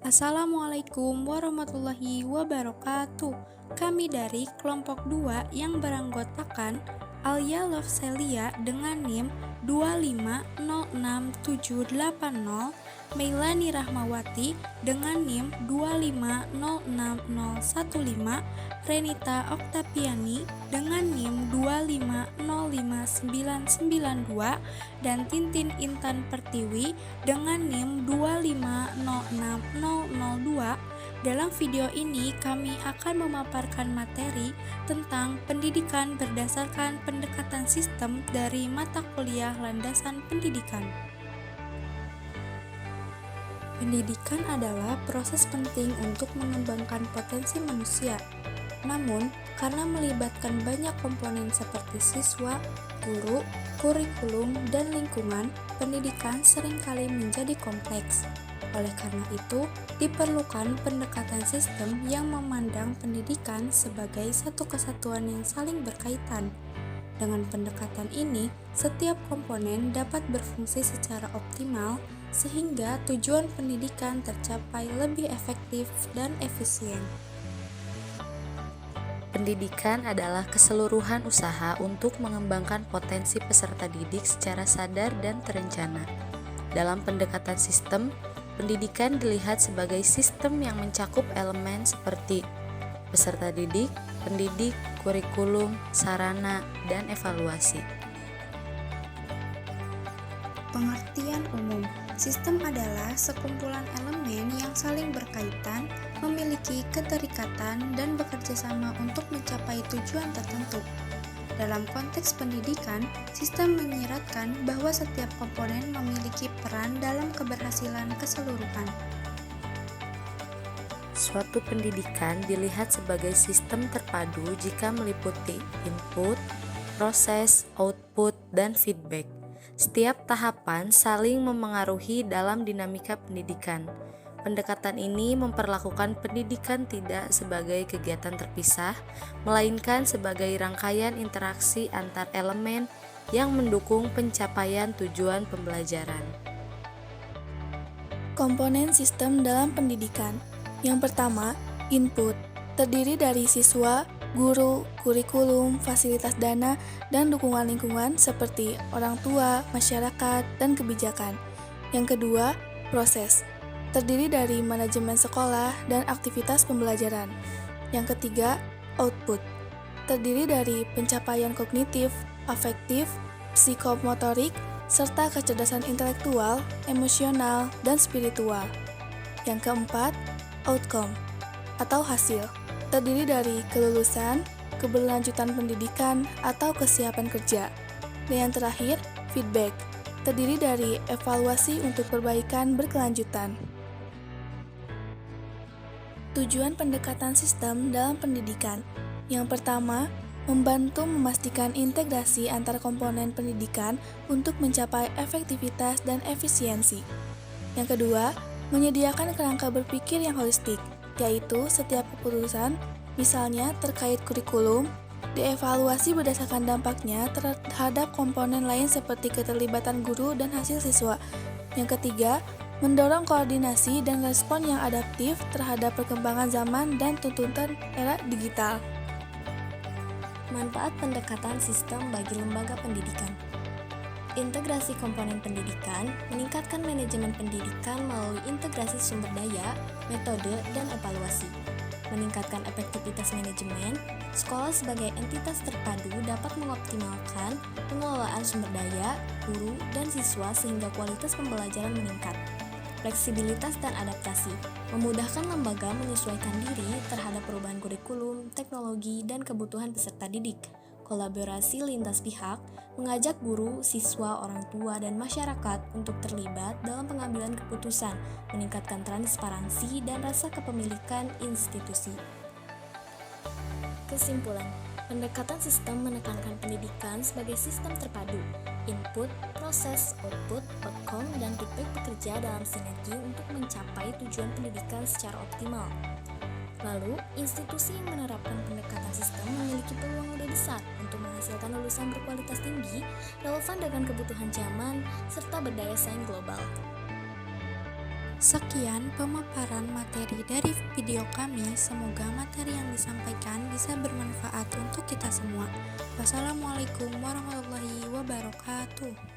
Assalamualaikum warahmatullahi wabarakatuh. Kami dari kelompok 2 yang beranggotakan Alia Lovselia dengan NIM 2506780, Meilani Rahmawati dengan NIM 2506015, Renita Oktaviani dengan NIM 2505992, dan Tintin Intan Pertiwi dengan NIM 2506002. Dalam video ini kami akan memaparkan materi tentang pendidikan berdasarkan pendekatan sistem dari mata kuliah landasan pendidikan. Pendidikan adalah proses penting untuk mengembangkan potensi manusia. Namun, karena melibatkan banyak komponen seperti siswa, guru, kurikulum, dan lingkungan, pendidikan seringkali menjadi kompleks. Oleh karena itu, diperlukan pendekatan sistem yang memandang pendidikan sebagai satu kesatuan yang saling berkaitan. Dengan pendekatan ini, setiap komponen dapat berfungsi secara optimal sehingga tujuan pendidikan tercapai lebih efektif dan efisien. Pendidikan adalah keseluruhan usaha untuk mengembangkan potensi peserta didik secara sadar dan terencana. Dalam pendekatan sistem, pendidikan dilihat sebagai sistem yang mencakup elemen seperti peserta didik, pendidik, kurikulum, sarana, dan evaluasi. Pengertian umum. Sistem adalah sekumpulan elemen yang saling berkaitan, memiliki keterikatan, dan bekerja sama untuk mencapai tujuan tertentu. Dalam konteks pendidikan, sistem menyiratkan bahwa setiap komponen memiliki peran dalam keberhasilan keseluruhan. Suatu pendidikan dilihat sebagai sistem terpadu jika meliputi input, proses, output, dan feedback. Setiap tahapan saling memengaruhi dalam dinamika pendidikan. Pendekatan ini memperlakukan pendidikan tidak sebagai kegiatan terpisah, melainkan sebagai rangkaian interaksi antar elemen yang mendukung pencapaian tujuan pembelajaran. Komponen sistem dalam pendidikan. Yang pertama, input, terdiri dari siswa, guru, kurikulum, fasilitas dana, dan dukungan lingkungan seperti orang tua, masyarakat, dan kebijakan. Yang kedua, proses, terdiri dari manajemen sekolah dan aktivitas pembelajaran. Yang ketiga, output, terdiri dari pencapaian kognitif, afektif, psikomotorik, serta kecerdasan intelektual, emosional, dan spiritual. Yang keempat, outcome, atau hasil, terdiri dari kelulusan, keberlanjutan pendidikan, atau kesiapan kerja. Dan yang terakhir, feedback, terdiri dari evaluasi untuk perbaikan berkelanjutan. Tujuan pendekatan sistem dalam pendidikan. Yang pertama, membantu memastikan integrasi antar komponen pendidikan untuk mencapai efektivitas dan efisiensi. Yang kedua, menyediakan kerangka berpikir yang holistik, yaitu setiap keputusan, misalnya terkait kurikulum, dievaluasi berdasarkan dampaknya terhadap komponen lain seperti keterlibatan guru dan hasil siswa. Yang ketiga, mendorong koordinasi dan respon yang adaptif terhadap perkembangan zaman dan tuntutan era digital. Manfaat pendekatan sistem bagi lembaga pendidikan. Integrasi komponen pendidikan meningkatkan manajemen pendidikan melalui integrasi sumber daya, metode, dan evaluasi. Meningkatkan efektivitas manajemen, sekolah sebagai entitas terpadu dapat mengoptimalkan pengelolaan sumber daya, guru, dan siswa sehingga kualitas pembelajaran meningkat. Fleksibilitas dan adaptasi, memudahkan lembaga menyesuaikan diri terhadap perubahan kurikulum, teknologi, dan kebutuhan peserta didik. Kolaborasi lintas pihak, mengajak guru, siswa, orang tua, dan masyarakat untuk terlibat dalam pengambilan keputusan, meningkatkan transparansi dan rasa kepemilikan institusi. Kesimpulan, pendekatan sistem menekankan pendidikan sebagai sistem terpadu. Input, proses, output, outcome, dan feedback bekerja dalam sinergi untuk mencapai tujuan pendidikan secara optimal. Lalu, institusi yang menerapkan pendekatan sistem memiliki peluang lebih besar untuk menghasilkan lulusan berkualitas tinggi, relevan dengan kebutuhan zaman, serta berdaya saing global. Sekian pemaparan materi dari video kami. Semoga materi yang disampaikan bisa bermanfaat untuk kita semua. Wassalamualaikum warahmatullahi wabarakatuh.